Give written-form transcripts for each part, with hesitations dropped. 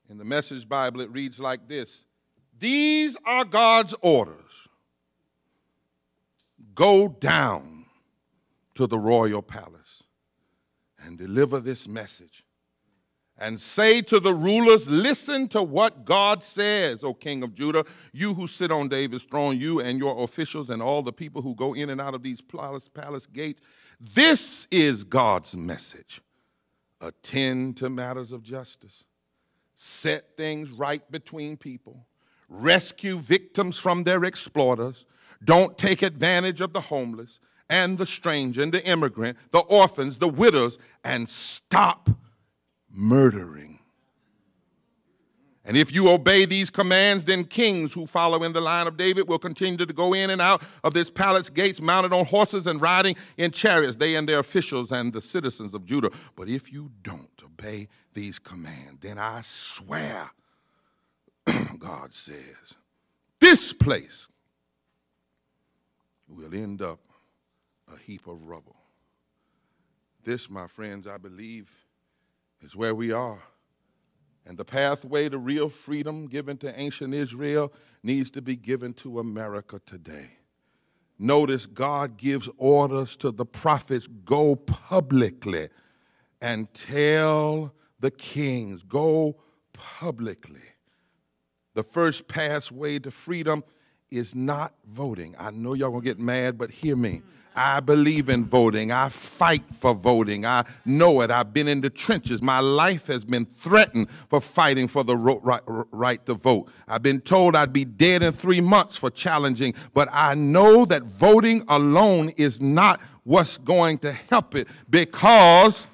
In the Message Bible, it reads like this: these are God's orders. Go down to the royal palace and deliver this message and say to the rulers, listen to what God says, O King of Judah, you who sit on David's throne, you and your officials and all the people who go in and out of these palace gates. This is God's message. Attend to matters of justice. Set things right between people. Rescue victims from their exploiters. Don't take advantage of the homeless and the stranger and the immigrant, the orphans, the widows, and stop murdering. And if you obey these commands, then kings who follow in the line of David will continue to go in and out of this palace gates mounted on horses and riding in chariots, they and their officials and the citizens of Judah. But if you don't obey these commands, then I swear, God says, this place will end up a heap of rubble. This, my friends, I believe, is where we are. And the pathway to real freedom given to ancient Israel needs to be given to America today. Notice God gives orders to the prophets, go publicly and tell the kings, go publicly. The first pathway to freedom is not voting. I know y'all gonna get mad, but hear me. I believe in voting. I fight for voting. I know it. I've been in the trenches. My life has been threatened for fighting for the right to vote. I've been told I'd be dead in 3 months for challenging, but I know that voting alone is not what's going to help it, because,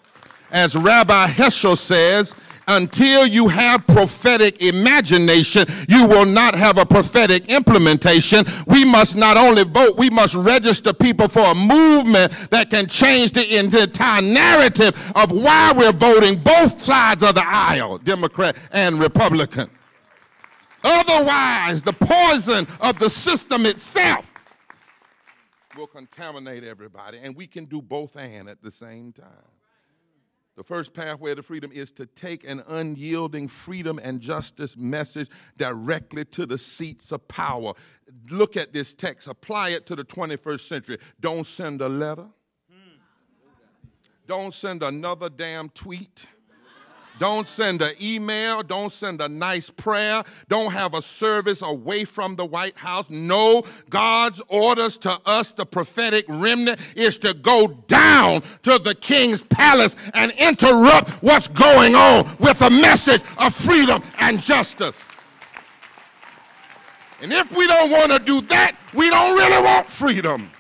as Rabbi Heschel says, until you have prophetic imagination, you will not have a prophetic implementation. We must not only vote, we must register people for a movement that can change the entire narrative of why we're voting both sides of the aisle, Democrat and Republican. Otherwise, the poison of the system itself will contaminate everybody, and we can do both and at the same time. The first pathway to freedom is to take an unyielding freedom and justice message directly to the seats of power. Look at this text. Apply it to the 21st century. Don't send a letter. Don't send another damn tweet. Don't send an email. Don't send a nice prayer. Don't have a service away from the White House. No, God's orders to us, the prophetic remnant, is to go down to the king's palace and interrupt what's going on with a message of freedom and justice. And if we don't want to do that, we don't really want freedom.